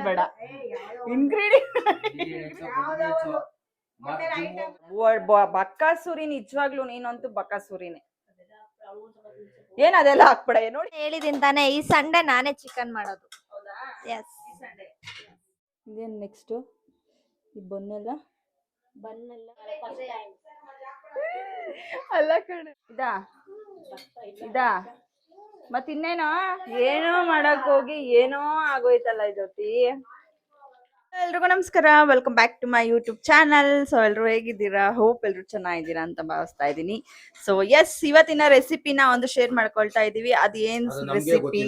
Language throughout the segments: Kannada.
ಬೇಡ ಬಕ್ಕಾಸುರಿ ನಿಜವಾಗ್ಲೂ ನೀನಂತೂ ಬಕ್ಕಾಸುರಿನೇ. ಏನದೆಲ್ಲ ಹಾಕ್ಬೇಡ ನೋಡಿ ಹೇಳಿದಿಂತಾನೆ ಈ ಸಂಡೆ ನಾನೇ ಚಿಕನ್ ಮಾಡೋದು. ಇದೇನ್ ನೆಕ್ಸ್ಟ್ ಈ ಬನ್ನೆಲ್ಲ ಅಲ್ಲ ಕಡೆ ಇದಾ ಮತ್ ಇನ್ನೇನೋ ಏನೋ ಮಾಡಕ್ ಹೋಗಿ ಏನೋ ಆಗೋಯ್ತಲ್ಲ ಇದೊತ್ತಿ. ಎಲ್ರಿಗೂ ನಮಸ್ಕಾರ, welcome back to my YouTube channel. So ಎಲ್ರು ಹೇಗಿದ್ದೀರಾ? ಹೋಪ್ ಎಲ್ರು ಚೆನ್ನಾಗಿದ್ದೀರಾ ಅಂತ ಭಾವಿಸ್ತಾ ಇದ್ದೀನಿ. ಸೊ ಎಸ್, ಇವತ್ತಿನ ರೆಸಿಪಿನ ಒಂದು ಶೇರ್ ಮಾಡ್ಕೊಳ್ತಾ ಇದೀವಿ. ಅದೇನ್ ರೆಸಿಪಿ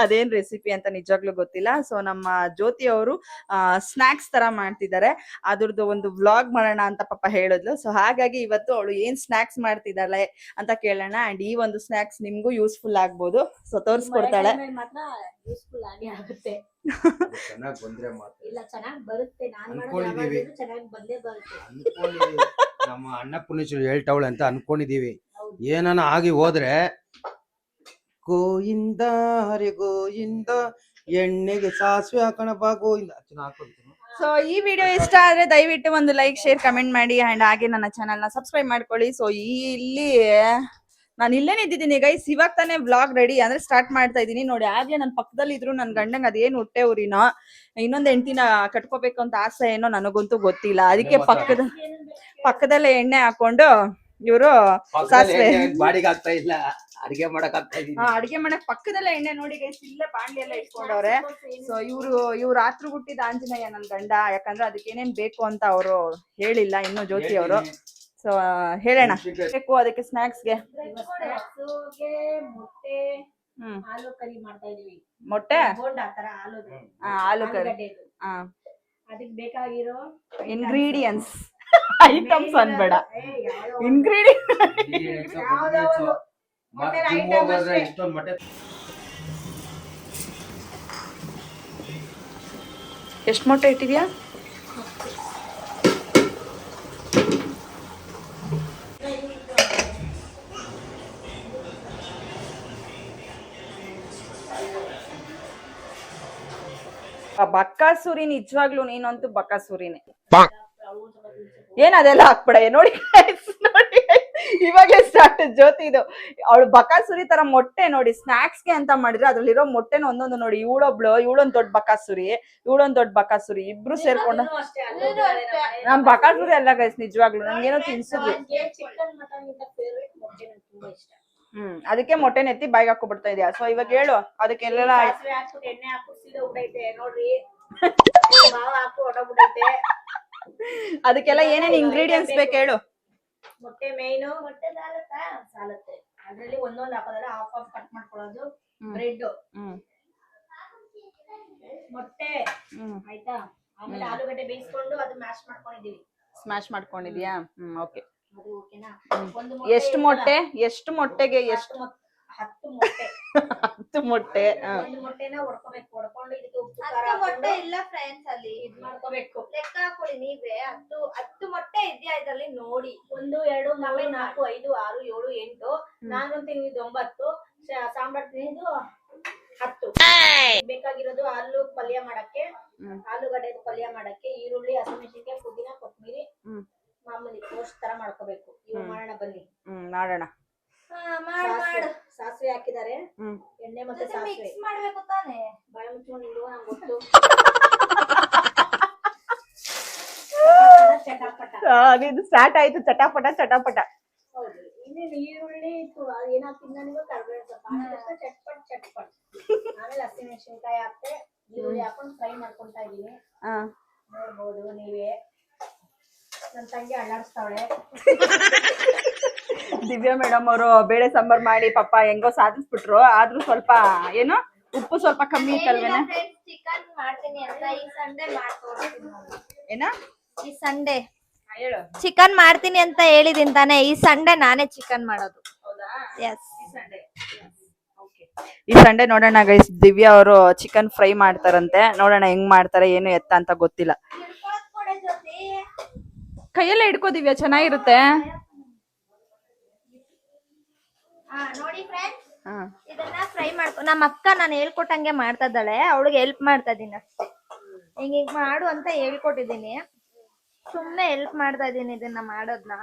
ಅದೇನ್ ರೆಸಿಪಿ ಅಂತ ನಿಜವಾಗ್ಲೂ ಗೊತ್ತಿಲ್ಲ. ಸೊ ನಮ್ಮ ಜ್ಯೋತಿ ಅವರು ಸ್ನಾಕ್ಸ್ ತರ ಮಾಡ್ತಿದ್ದಾರೆ. ಅದ್ರದ್ದು ಒಂದು ವ್ಲಾಗ್ ಮಾಡೋಣ ಅಂತ ಪಾಪ ಹೇಳಿದ್ಲು. ಸೊ ಹಾಗಾಗಿ ಇವತ್ತು ಅವಳು ಏನ್ ಸ್ನಾಕ್ಸ್ ಮಾಡ್ತಿದ್ದಾಳೆ ಅಂತ ಕೇಳೋಣ. ಅಂಡ್ ಈ ಒಂದು ಸ್ನಾಕ್ಸ್ ನಿಮ್ಗೂ ಯೂಸ್ಫುಲ್ ಆಗ್ಬೋದು. ಸೊ ತೋರಿಸ್ಕೊಡ್ತಾಳೆ. ಚೆನ್ನಾಗಿ ಬಂದ್ರೆ ಇಲ್ಲ ಚೆನ್ನಾಗಿ ಬರುತ್ತೆ. ನಮ್ಮ ಅಣ್ಣ ಪುಣ್ಯಚೂರು ಹೇಳ್ತಾವಳೆ ಅಂತ ಅನ್ಕೊಂಡಿದೀವಿ. ಏನಾನ ಆಗಿ ಹೋದ್ರೆ ಗೋಯಿಂದ ಹರಿ ಗೋಯಿಂದ ಎಣ್ಣೆಗೆ ಸಾಸಿವೆ ಹಾಕೋಣಪ್ಪ ಗೋಯಿಂದ ಹಾಕೋದು. ಸೊ ಈ ವಿಡಿಯೋ ಇಷ್ಟ ಆದ್ರೆ ದಯವಿಟ್ಟು ಒಂದು ಲೈಕ್, ಶೇರ್, ಕಮೆಂಟ್ ಮಾಡಿ. ಅಂಡ್ ಹಾಗೆ ನನ್ನ ಚಾನಲ್ ನ ಸಬ್ಸ್ಕ್ರೈಬ್ ಮಾಡ್ಕೊಳ್ಳಿ. ಸೊ ಇಲ್ಲಿ ನಾನು ಇಲ್ಲೇ ನಿಂತಿದ್ದೀನಿ ಗೈಸ್. ಇವಾಗ ತಾನೇ ವ್ಲಾಗ್ ರೆಡಿ ಅಂದ್ರೆ ಸ್ಟಾರ್ಟ್ ಮಾಡ್ತಾ ಇದ್ದೀನಿ ನೋಡಿ. ಆಗ್ಲೇ ನನ್ನ ಪಕ್ಕದಲ್ಲಿ ಇದ್ರು ನನ್ ಗಂಡಂಗ್ ಅದೇನ್ ಹೊಟ್ಟೆ ಊರಿನೋ ಇನ್ನೊಂದ್ ಹೆಂಡತಿನ ಕಟ್ಕೋಬೇಕು ಅಂತ ಆಸೆ ಏನೋ ನನಗಂತೂ ಗೊತ್ತಿಲ್ಲ. ಅದಕ್ಕೆ ಪಕ್ಕದಲ್ಲೇ ಎಣ್ಣೆ ಹಾಕೊಂಡು ಇವರು ಸಾಸಿವೆ ಬಾಡಿಗೆ ಆಗ್ತಾ ಇಲ್ಲ, ಅಡಿಗೆ ಮಾಡಕ್ ಆಗ್ತಾ ಇದೀನಿ. ಅಡಿಗೆ ಮಾಡಕ್ ಪಕ್ಕದಲ್ಲೇ ಎಣ್ಣೆ ನೋಡಿ ಗೈಸ್, ಇಲ್ಲೇ ಬಾಂಡ್ಲಿ ಎಲ್ಲ ಇಟ್ಕೊಂಡವ್ರೆ. ಸೊ ಇವ್ರು ರಾತ್ರಿ ಹುಟ್ಟಿದ ಆಂಜನೇಯ ನನ್ ಗಂಡ. ಯಾಕಂದ್ರೆ ಅದಕ್ಕೆ ಏನೇನ್ ಬೇಕು ಅಂತ ಅವರು ಹೇಳಿಲ್ಲ ಇನ್ನು ಜ್ಯೋತಿ ಅವರು. ಸೊ ಹೇಳೋಣ ಬೇಕು ಅದಕ್ಕೆ ಸ್ನಾಕ್ಸ್ಗೆ. ಆಲೂ ಕರಿ ಮಾಡ್ತಾ ಇದೀವಿ. ಮೊಟ್ಟೆ ಆಲೂ ಕರಿ. ಅದಕ್ಕೆ ಬೇಕಾಗಿರೋ ಇಂಗ್ರೀಡಿಯಂಟ್ಸ್ ಐಟಮ್ಸ್ ಅನ್ಬೇಡ, ಇಂಗ್ರೀಡಿಯಂಟ್ ಎಷ್ಟು ಮೊಟ್ಟೆ ಇಟ್ಟಿದ್ಯಾ? ಬಕ್ಕಾಸುರಿ ನಿಜವಾಗ್ಲೂ ನೀನಂತೂ ಬಕ್ಕಾಸುರಿನೇ. ಏನದೆಲ್ಲ ಹಾಕ್ಬೇಡ ನೋಡಿ ನೋಡಿ ಇವಾಗಲೇ ಸ್ಟಾರ್ಟ್ ಜ್ಯೋತಿ ಇದು. ಅವಳು ಬಕಾಸುರಿ ತರ ಮೊಟ್ಟೆ ನೋಡಿ ಸ್ನಾಕ್ಸ್ಗೆ ಅಂತ ಮಾಡಿದ್ರೆ ಅದ್ರಲ್ಲಿರೋ ಮೊಟ್ಟೆನ ಒಂದೊಂದು ನೋಡಿ. ಇವಳೊಂದ್ ದೊಡ್ಡ ಬಕಾಸುರಿ, ಇವಳೊಂದ್ ದೊಡ್ಡ ಬಕಾಸುರಿ, ಇಬ್ರು ಸೇರ್ಕೊಂಡ ನಮ್ ಬಕಾಸುರಿ ಎಲ್ಲ ಗೈಸ್ ನಿಜವಾಗ್ಲು ನನ್ಗೇನೋ ತಿನ್ಸಿದ್ವಿ. ಅದಕ್ಕೆ ಮೊಟ್ಟೆನ ಎತ್ತಿ ಬಾಯಿಗೆ ಹಾಕೊಬಿಡ್ತಾ ಇದೆಯಾ. ಸೊ ಇವಾಗ ಹೇಳು ಅದಕ್ಕೆಲ್ಲ ಅದಕ್ಕೆಲ್ಲ ಏನೇನ್ ಇಂಗ್ರೀಡಿಯೆಂಟ್ಸ್ ಬೇಕು ಹೇಳು. ಮೊಟ್ಟೆ ಮೇಯ್ನು, ಮೊಟ್ಟೆ ಸಾಲತ್ತೆ ಅದ್ರಲ್ಲಿ ಒಂದೊಂದು ಹಾಕೋದಲ್ಲ, ಹಾಫ್ ಕಟ್ ಮಾಡ್ಕೊಳ್ಳೋದು. ಬ್ರೆಡ್, ಮೊಟ್ಟೆ ಆಯ್ತಾ. ಆಮೇಲೆ ಆಲೂಗಡ್ಡೆ ಬೇಯಿಸ್ಕೊಂಡು ಅದು ಸ್ಮ್ಯಾಶ್ ಮಾಡ್ಕೊಂಡಿದ್ಯಾ? ಓಕೆ. ಎಷ್ಟು ಮೊಟ್ಟೆಗೆ 10 ಮೊಟ್ಟೆ 10 ಮೊಟ್ಟೆ. ಒಂದು ಮೊಟ್ಟೆನ ಹೊಡ್ಕೋಬೇಕು. ಹೊಡ್ಕೊಂಡು ಇದಕ್ಕೆ ಉಪ್ಪು ಖಾರ ಮೊಟ್ಟೆ ಇಲ್ಲ ಫ್ರೆಂಡ್ಸ್, ಅಲ್ಲಿ ಇದು ಮಾಡ್ಕೋಬೇಕು. ಲೆಕ್ಕ ಹಾಕೊಳ್ಳಿ ನೀವೇ. 10 ಮೊಟ್ಟೆ ಇದೆಯಾ ಇದರಲ್ಲಿ ನೋಡಿ. 1 2 3 4 5 6 7 8 ನಾನು ತಿಂದಿದ್ದು 9, ಸಾಂಬಾರ್ ತಿಂದಿದ್ದು 10. ಬೇಕಾಗಿರೋದು ಆಲೂ ಪಲ್ಯ ಮಾಡಕ್ಕೆ, ಆಲೂಗಡ್ಡೆ ಪಲ್ಯ ಮಾಡಕ್ಕೆ, ಈರುಳ್ಳಿ, ಹಸಿಮೆಣಸಿನಕಾಯಿ, ಪುದೀನ, ಕೊತ್ತಂಬರಿ, ಮಾಮೂಲಿ ರೋಸ್ಟ್ ತರ ಮಾಡ್ಕೋಬೇಕು. ಇವಾಗ ಮಾಡೋಣ ಬನ್ನಿ. ಮಾಡೋಣ. ಸಾಸಿವೆ ಹಾಕಿದ್ದಾರೆ, ಎಣ್ಣೆ ಮತ್ತೆ ಸಾಸಿವೆ ಮಾಡ್ಬೇಕು ತಾನೆ. ಬಾಯಿ ಮುಚ್ಕೊಂಡು ನಂಗೆ ಗೊತ್ತು. ಇದು ಸ್ಟಾರ್ಟ್ ಆಯ್ತು ಚಟಾಪಟ ಚಟಾಪಟ. ಹೌದು. ಇನ್ನೇನು ಈರುಳ್ಳಿ ಏನಾಗ್ತಿದ್ ನನಗೂ ಕರ್ಬೇವು ಸೊಪ್ಪು ಚಟ್ಪಟ್. ಆಮೇಲೆ ಹಸಿಮೆಣಸಿನಕಾಯಿ ಹಾಕ್ತೆ, ಈರುಳ್ಳಿ ಹಾಕೊಂಡು ಫ್ರೈ ಮಾಡ್ಕೊಂತಾ ಇದೀನಿ. ನೋಡ್ಬೋದು ನೀವೇ. ನನ್ನ ತಂಗಿ ಅಳ್ಳಾಡಿಸ್ತಾವಳೆ. ದಿವ್ಯಾ ಮೇಡಮ್ ಅವರು ಬೇಳೆ ಸಾಂಬಾರ್ ಮಾಡಿ ಪಾಪ ಹೆಂಗೋ ಸಾಧಿಸ್ಬಿಟ್ರು. ಆದ್ರೂ ಸ್ವಲ್ಪ ಏನು ಉಪ್ಪು ಸ್ವಲ್ಪ ಕಮ್ಮಿ ಇತ್ತಲ್ವೇನ. ಚಿಕನ್ ಮಾಡ್ತೀನಿ ಅಂತ ಈ ಸಂಡೆ ಮಾಡ್ಕೊಡ್ತೀನಿ. ಏನ ಈ ಸಂಡೆ ಚಿಕನ್ ಮಾಡ್ತೀನಿ ಅಂತ ಹೇಳಿದೀನಿ ತಾನೆ. ಈ ಸಂಡೆ ನಾನೇ ಚಿಕನ್ ಮಾಡೋದು. ಎಸ್, ಈ ಸಂಡೆ ನೋಡೋಣ ಗೈಸ್. ದಿವ್ಯಾ ಅವರು ಚಿಕನ್ ಫ್ರೈ ಮಾಡ್ತಾರಂತೆ. ನೋಡೋಣ ಹೆಂಗ್ ಮಾಡ್ತಾರೆ ಏನು ಎತ್ತ ಅಂತ ಗೊತ್ತಿಲ್ಲ. ಕೈಯಲ್ಲೇ ಹಿಡ್ಕೋ ದಿವ್ಯಾ, ಚೆನ್ನಾಗಿರುತ್ತೆ. ನೋಡಿ ಫ್ರೆಂಡ್ಸ್, ಹಾ ಇದನ್ನ ಫ್ರೈ ಮಾಡ್ಕೊ. ನಮ್ಮ ಅಕ್ಕ ನಾನು ಹೇಳ್ಕೊಟ್ಟಂಗೆ ಮಾಡ್ತಾ ಇದ್ದಾಳೆ, ಅವಳಿಗೆ ಹೆಲ್ಪ್ ಮಾಡ್ತಾ ಇದೀನಿ ಅಷ್ಟೇ. ಹಿಂಗ್ ಮಾಡು ಅಂತ ಹೇಳ್ಕೊಟ್ಟಿದೀನಿ, ಸುಮ್ನೆ ಹೆಲ್ಪ್ ಮಾಡ್ತಾ ಇದೀನಿ ಇದನ್ನ ಮಾಡೋದ್ನ.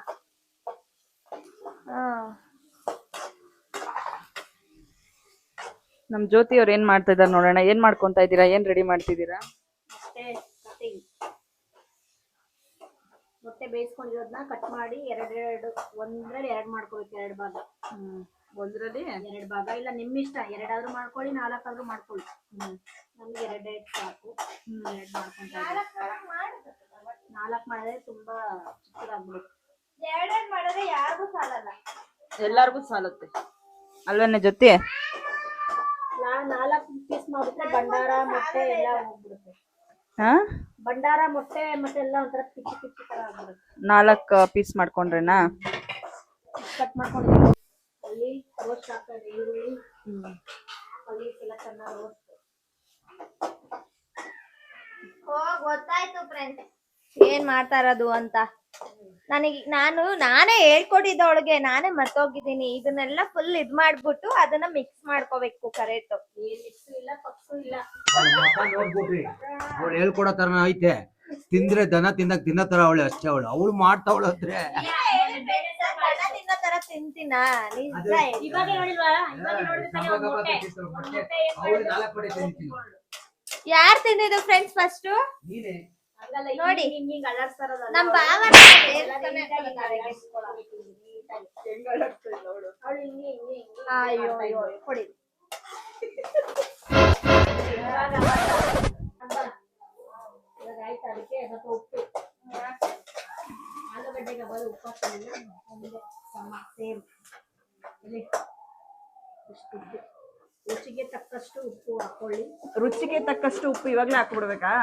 ನಮ್ ಜ್ಯೋತಿ ಅವ್ರು ಏನ್ ಮಾಡ್ತಾ ಇದಾರೆ ನೋಡೋಣ. ಏನ್ ಮಾಡ್ಕೊಂತ ಇದೀರಾ, ಏನ್ ರೆಡಿ ಮಾಡ್ತಿದ್ದೀರಾ? ಮೊಟ್ಟೆ ಬೇಯಿಸ್ಕೊಂಡಿರೋದನ್ನ ಕಟ್ ಮಾಡಿ ಒಂದ್ರಲ್ಲಿ ಎರಡು ಮಾಡ್ಕೊಬೇಕು, 2 ಭಾಗ. ಒಂದ್ರಲ್ಲಿ 2 ಭಾಗ, ಇಲ್ಲ ನಿಮ್ಮಿಷ್ಟ, 2 ಮಾಡ್ಕೊಳ್ಳಿ, 4 ಆದ್ರೂ ಮಾಡ್ಕೊಳ್ಳಿ. ನಮ್ಗೆ 2 ಸಾಕು. 2 ಮಾಡ್ಕೊಂತ 4 ಮಾಡಿದ್ರೆ ತುಂಬಾ ಚಿಕ್ಕದಾಗ್ಬಿಡುತ್ತೆ. 2 ಮಾಡಿದ್ರೆ ಯಾರಿಗೂ ಸಾಲಲ್ಲ. ಎಲ್ಲಾರ್ಗು ಸಾಲುತ್ತೆ ಅಲ್ವೇನೆ ಜೊತೆ? 4 ಪೀಸ್ ಮಾಡಿದ್ರೆ ಭಂಡಾರ ಮೊಟ್ಟೆ ಎಲ್ಲ ಹೋಗ್ಬಿಡುತ್ತೆ. ಹಾ, ಭಂಡಾರ ಮೊಟ್ಟೆ ಮತ್ತೆ ಎಲ್ಲ ಒಂಥರ ಪಿಚ್ಚಿ ಪಿಚ್ಚಿ ತರ ಆಗ್ಬಿಡುತ್ತೆ. 4 ಪೀಸ್ ಮಾಡ್ಕೊಂಡ್ರೆನಾ? ಕಟ್ ಮಾಡ್ಕೊಂಡು ಅಲ್ಲಿ ರೋಸ್ಟ್ ಹಾಕ್ತಾರೆ, ಈರುಳ್ಳಿ ಅಲ್ಲಿ ಎಲ್ಲ ಚೆನ್ನಾಗಿ ರೋಸ್ಟ್. ಗೊತ್ತಾಯ್ತು ಫ್ರೆಂಡ್ಸ್ ಏನ್ ಮಾಡ್ತಾ ಇರೋದು ಅಂತ. ನಾನೇ ಹೇಳ್ಕೊಟ್ಟಿದ್ದ ಅವಳಿಗೆ, ನಾನೇ ಮರ್ತೋಗಿದ್ದೀನಿ. ಇದನ್ನೆಲ್ಲ ಫುಲ್ ಇದ್ ಮಾಡ್ಬಿಟ್ಟು ಅದನ್ನ ಮಿಕ್ಸ್ ಮಾಡ್ಕೋಬೇಕು. ಕರೆಕ್ಟ್, ಏನ್ ಮಿಕ್ಸ್ ಇಲ್ಲ, ಪಕ್ಸು ಇಲ್ಲ. ನೋಡ್ಬಿಟ್ರಿ ಅವಳು ಹೇಳ್ಕೊಡೋ ತರ ಐತೆ. ತಿಂದ್ರೆ ದನ ತಿನ್ನೋ ತರ ಅವಳೆ ಅಷ್ಟೇ. ಅವಳು ಮಾಡ್ತಾವಳು ಅಂದ್ರೆ ತಿನ್ನೋ ತರ ತಿಂತೀನ? ಇವಾಗ ನೋಡಿಲ್ವಾ? ಯಾರ್ ತಿಂದಿದ್ದು ಫ್ರೆಂಡ್ಸ್ ಫಸ್ಟ್ ನೋಡಿ? ನಮ್ ಭಾವ ಕೊಡಿ. ಅದಕ್ಕೆ ಸ್ವಲ್ಪ ಉಪ್ಪು, ಆಲೂಗಡ್ಡೆಗೆ ಬರೋ ಉಪ್ಪು ಸೇಮ್. ರುಚಿಗೆ ತಕ್ಕಷ್ಟು ಉಪ್ಪು ಹಾಕೊಳ್ಳಿ. ರುಚಿಗೆ ತಕ್ಕಷ್ಟು ಉಪ್ಪು ಇವಾಗ್ಲೇ ಹಾಕ್ಬಿಡ್ಬೇಕಾ?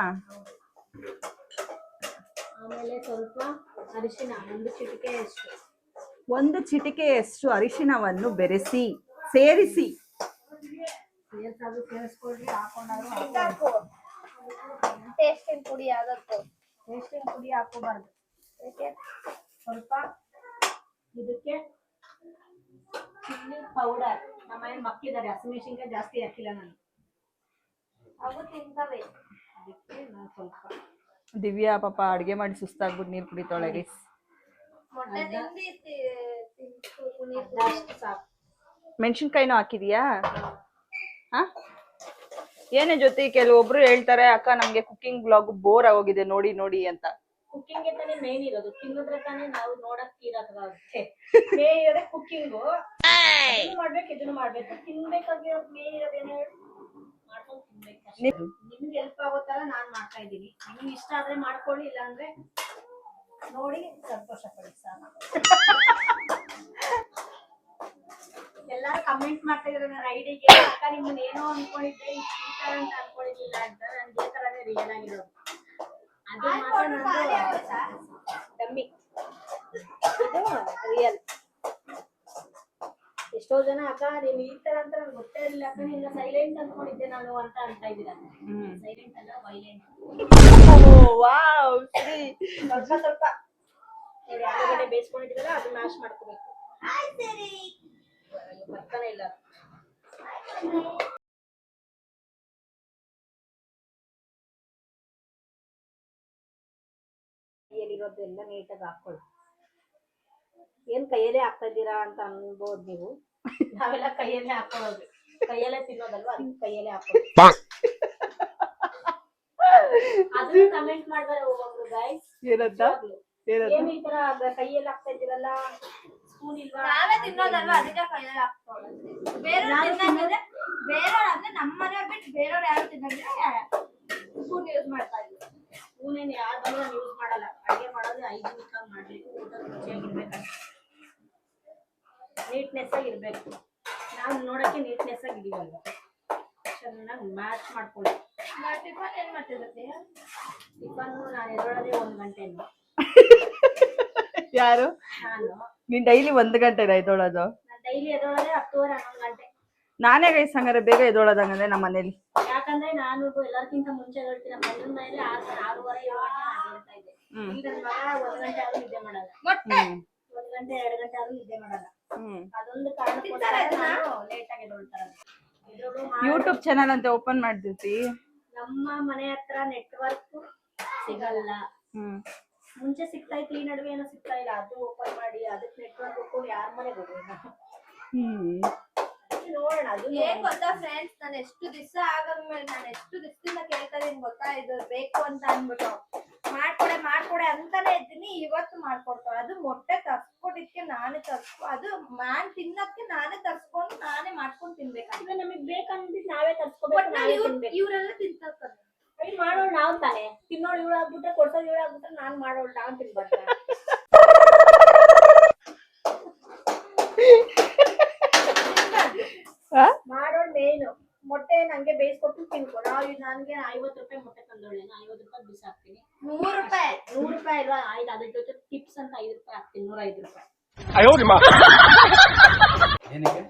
ಆಮೇಲೆ ಸ್ವಲ್ಪ ಅರಿಶಿನ, 1 ಚಿಟಿಕೆಯಷ್ಟು. 1 ಚಿಟಿಕೆಯಷ್ಟು ಅರಿಶಿನವನ್ನು ಸೇರಿಸಿ ಸೇರಿಸ್ಕೊಳ್ರಿ, ಹಾಕೊಂಡಾದ್ರು ಟೇಸ್ಟಿಂಗ್ ಪುಡಿ ಆಗತ್ತು. ಟೇಸ್ಟಿಂಗ್ ಪುಡಿ ಹಾಕೋಬಾರ್ದು. ಸ್ವಲ್ಪ ಇದಕ್ಕೆ ಚಿಲ್ಲಿ ಪೌಡರ್. ನಮ್ಮ ಮನೇಲಿ ಮಕ್ಳಿದ್ದಾರೆ, ಹಸಿಮೆಣಸಿನ್ಕಾಯಿ ಜಾಸ್ತಿ ಹಾಕಿಲ್ಲ ನಾನು, ಅವು ತಿಂತವೆ. ಅದಕ್ಕೆ ನಾನು ಸ್ವಲ್ಪ. ದಿವ್ಯಾ ಪಾಪ ಅಡ್ಗೆ ಮಾಡಿ ಸುಸ್ತಾಗ್ಬಿಟ್ಟು ನೀರ್ ಕುಡಿತಾಳೆ ಗೈಸ್. ಮೆಣಸಿನ್ಕಾಯಿನೂ ಹಾಕಿದೀಯಾ? ಹಾ, ಏನೇ ಜೊತೆ ಕೆಲವೊಬ್ರು ಹೇಳ್ತಾರೆ ಅಕ್ಕ ನಮ್ಗೆ ಕುಕಿಂಗ್ ಬ್ಲಾಗ್ ಬೋರ್ ಆಗೋಗಿದೆ ನೋಡಿ ನೋಡಿ ಅಂತ. ಕುಕಿಂಗ್ ತಾನೇ ಮೇನ್ ಇರೋದು, ತಿನ್ನೋದ್ರೆ ತಾನೇ ನಾವು ನೋಡಕ್ ಇರೋದಾಗುತ್ತೆ. ಮೇನ್ ಇರೋದೇ ಕುಕಿಂಗು. ಮಾಡ್ಬೇಕು, ಇದನ್ನು ಮಾಡ್ಬೇಕು, ತಿನ್ಬೇಕಾಗಿರೋ ಮೇನ್ ಇರೋದೇನು ಮಾಡ್ಕೊಂಡು ತಿನ್ಬೇಕು. ನಿಮ್ಗೆ ಹೆಲ್ಪ್ ಆಗೋ ತರ ನಾನ್ ಮಾಡ್ತಾ ಇದ್ದೀನಿ. ನಿಮ್ಗೆ ಇಷ್ಟ ಆದ್ರೆ ಮಾಡ್ಕೊಳ್ಳಿ, ಇಲ್ಲ ಅಂದ್ರೆ ನೋಡಿ ಸಂತೋಷ ಪಡಿ ಸಾಕು. ಎಲ್ಲಾರು ಕಮೆಂಟ್ ಮಾಡ್ತಾ ಇದ್ರು ನನ್ನ ಐಡಿಗೆ, ಅಕ್ಕ ನಿಮ್ಮನ್ನ ಏನೋ ಅನ್ಕೊಂಡಿದ್ದೆ, ಈ ತರ ಅಂತ ಅನ್ಕೊಂಡಿದ್ದಿಲ್ಲ ಅಂತ. ನನ್ಗೆ ಈ ತರನೇ ರಿಯಲ್ ಆಗಿರೋದು. ಅದು ಮಾತ್ರ ನಂದು ಡಮ್ಮಿ, ಅದು ರಿಯಲ್. ಎಷ್ಟೋ ಜನ ಅಕ್ಕ ನೀನ್ ಈ ತರ ಅಂತ ನಂಗೆ ಗೊತ್ತೇ ಇರಲಿಲ್ಲ ಅಕ್ಕ, ನಿನ್ನ ಸೈಲೆಂಟ್ ಅನ್ಕೊಂಡಿದ್ದೆ ನಾನು ಅಂತ ಇದ್ದೀರಾ. ಸೈಲೆಂಟ್ ಅಲ್ಲ, ವೈಲೆಂಟ್. ಸ್ವಲ್ಪ ಆಲೂಗಡ್ಡೆ ಬೇಯಿಸ್ಕೊಂಡಿದ್ದೀರಲ್ಲ, ಅದು ಮ್ಯಾಶ್ ಮಾಡ್ಕೋಬೇಕು. ಬರ್ತಾನೆ ಇಲ್ಲ. ಕೈಯಲ್ಲಿರೋದೆಲ್ಲ ನೀಟಾಗಿ ಹಾಕೊಳ್ಳಿ. ಏನ್ ಕೈಯಲ್ಲೇ ಹಾಕ್ತಾ ಇದ್ದೀರಾ ಅಂತ ಅನ್ಬೋದು ನೀವು. ನಾವೆಲ್ಲ ಕೈಯಲ್ಲೇ ಹಾಕೊಳ್ಳೋದು, ಕೈಯಲ್ಲೇ ತಿನ್ನೋದಲ್ವಾ, ಅದಕ್ಕೆ ಕೈಯಲ್ಲೇ ಹಾಕೊಳ್ಳಿ. ಅದನ್ನ ಕಮೆಂಟ್ ಮಾಡಿದಾರೆ ಒಬ್ಬೊಬ್ರು ಗೈಸ್. ಏನಂತ? ಏನ್ ಈ ತರ ಕೈಯಲ್ಲಿ ಹಾಕ್ತಾ ಇದ್ದೀರಲ್ಲ, ಸ್ಪೂನ್ ಇಲ್ವಾ? ನಾವೇ ತಿನ್ನೋದಲ್ವಾ, ಅದಕ್ಕೆ ಕೈಯಲ್ಲಿ ಹಾಕೊಳ್ಳೋದು. ಬೇರೆಯವ್ರಂದ್ರೆ ನಮ್ಮ ಮನೆಯವ್ರು ಬಿಟ್ಟು ಬೇರೆಯವ್ರು ಯಾರು ತಿನ್ನಂದ್ರೆ ಸ್ಪೂನ್ ಯೂಸ್ ಮಾಡ್ತಾ ಇದ್ದೀವಿ. ಸ್ಪೂನೇನು ಯಾರು ಬಂದ್ರೆ ನಾನು ಯೂಸ್ ಮಾಡಲ್ಲ. ಅಡುಗೆ ಮಾಡೋದು ಹೈಜಿನಿಕ್ ಆಗಿ ಮಾಡ್ಬೇಕು, ಊಟ ರುಚಿಯಾಗಿರ್ಬೇಕು, ನೀಟ್ನೆಸ್ ಆಗಿರ್ಬೇಕು. ನಾವು ನೋಡಕ್ಕೆ ನೀಟ್ನೆಸ್ ಆಗಿ ಇದೀವಲ್ವ, ಚೆನ್ನಾಗಿ ಮ್ಯಾಚ್ ಮಾಡ್ಕೊಳ್ಳಿ. ಟಿಫನ್ ಏನ್ ಮಾಡ್ತಿರುತ್ತೆ? ಟಿಫನ್ ನಾನು ಎದೊಳಗೆ 1 ಗಂಟೆ. ಯಾರು? ನಾನು. ನೀನ್ ಡೈಲಿ 1 ಗಂಟೆ ಎದ್ದೋಳೋದು? ನಾನು ಡೈಲಿ ಎದೊಳಗೆ 10:30 11 ಗಂಟೆ. ನಾನೇ ಗೈಸ್ ಹಂಗಾರೆ ಬೇಗ ಎದ್ದೋಳೋದಂಗಂದ್ರೆ ನಮ್ಮ ಮನೇಲಿ. ಯಾಕಂದ್ರೆ ನಾನು ಎಲ್ಲರಿಗಿಂತ ಮುಂಚೆ ಹೇಳ್ತೀನಿ. ನಮ್ಮ ಮನೆ ಮೇಲೆ 6:30 7 ಗಂಟೆ ಹೇಳ್ತಾ ಇದ್ದೆ. ಈಗ ನನ್ನ ಮಗ 1 ಗಂಟೆ ಆದ್ರೂ ನಿದ್ದೆ ಮಾಡಲ್ಲ. 1 ಗಂಟೆ 2 ಗಂಟೆ ಆದ್ರೂ ನಿದ್ದೆ ಮಾಡಲ್ಲ. ಹ್ಮ್ ಅದೊಂದು ಕಾರಣಕ್ಕೋಸ್ಕರ ನಾನು ಲೇಟ್ ಆಗಿ ಎದ್ದೇಳ್ತಾರೆ. ಯೂಟ್ಯೂಬ್ ಚಾನಲ್ ಅಂತ ಓಪನ್ ಮಾಡ್ದಿರ್ತಿ. ನಮ್ಮ ಮನೆ ಹತ್ರ ನೆಟ್ವರ್ಕ್ ಸಿಗಲ್ಲ. ಮುಂಚೆ ಸಿಗ್ತಾ ಇತ್ತು, ಈ ನಡುವೆ ಏನೋ ಸಿಗ್ತಾ ಇಲ್ಲ. ಅದು ಓಪನ್ ಮಾಡಿ ಅದಕ್ಕೆ ನೆಟ್ವರ್ಕ್ ಹೋಗ್ಕೊಂಡು ಯಾರ ಮನೆಗೆ ಹೋಗೋದು? ನೋಡೋಣ. ಅದು ಏನ್ ಗೊತ್ತಾ ಫ್ರೆಂಡ್ಸ್, ನಾನು ಎಷ್ಟು ದಿವಸದಿಂದ ಕೇಳ್ತಾ ಇದೀನಿ ಗೊತ್ತಾ, ಇದು ಬೇಕು ಅಂತ ಅನ್ಬಿಟ್ಟು ಮಾಡ್ಕೊಡೆ ಅಂತಾನೆ ಇದ್ದೀನಿ. ಇವತ್ತು ಮಾಡ್ಕೊಡ್ತಾಳೆ. ಅದು ಮೊಟ್ಟೆ ತರ್ಸ್ಕೊಟ್ಟಿದ್ಕೆ ನಾನೇ ಅದು ನಾನ್ ತಿನ್ನೋದಕ್ಕೆ ನಾನೇ ತರ್ಸ್ಕೊಂಡು ನಾನೇ ಮಾಡ್ಕೊಂಡು ತಿನ್ಬೇಕಾದ್ರೆ ನಮಗ್ ಬೇಕಂದ್ಬಿಟ್ಟು ನಾವೇ ತರ್ಸ್ಕೊಬೇಕು. ಇವ್ರೆಲ್ಲ ತಿಂತಾರೆ. ಮಾಡೋಳು ನಾವ್ ತಾನೆ. ತಿನ್ನೋಳು ಇವಳು ಆಗ್ಬಿಟ್ರೆ, ಕೊಡ್ಸೋದು ಇವಳು ಆಗ್ಬಿಟ್ರೆ ನಾನ್ ಮಾಡೋಳು ನಾವ್ ತಿನ್ಬಾರ್ದ? ಮಾಡೋಳು ಮೇನು. ಮೊಟ್ಟೆ ನಂಗೆ ಬೇಯಿಸ್ಕೊಟ್ಟು ತಿನ್ಕೊ. ನನ್ಗೆ 50 ರೂಪಾಯಿ ಮೊಟ್ಟೆ ತಂದೋಳೆ, 50 ರೂಪಾಯಿ ಬಿಸಾಕ್ತೀನಿ. 100 ರೂಪಾಯಿ ಅಲ್ವಾ? ಆಯ್ತು, ಅದ್ರ ಜೊತೆ ಟಿಪ್ಸ್ ಅಂತ 5 ರೂಪಾಯಿ ಹಾಕ್ತೀನಿ. 105 ರೂಪಾಯಿ. ಏನಕ್ಕೆ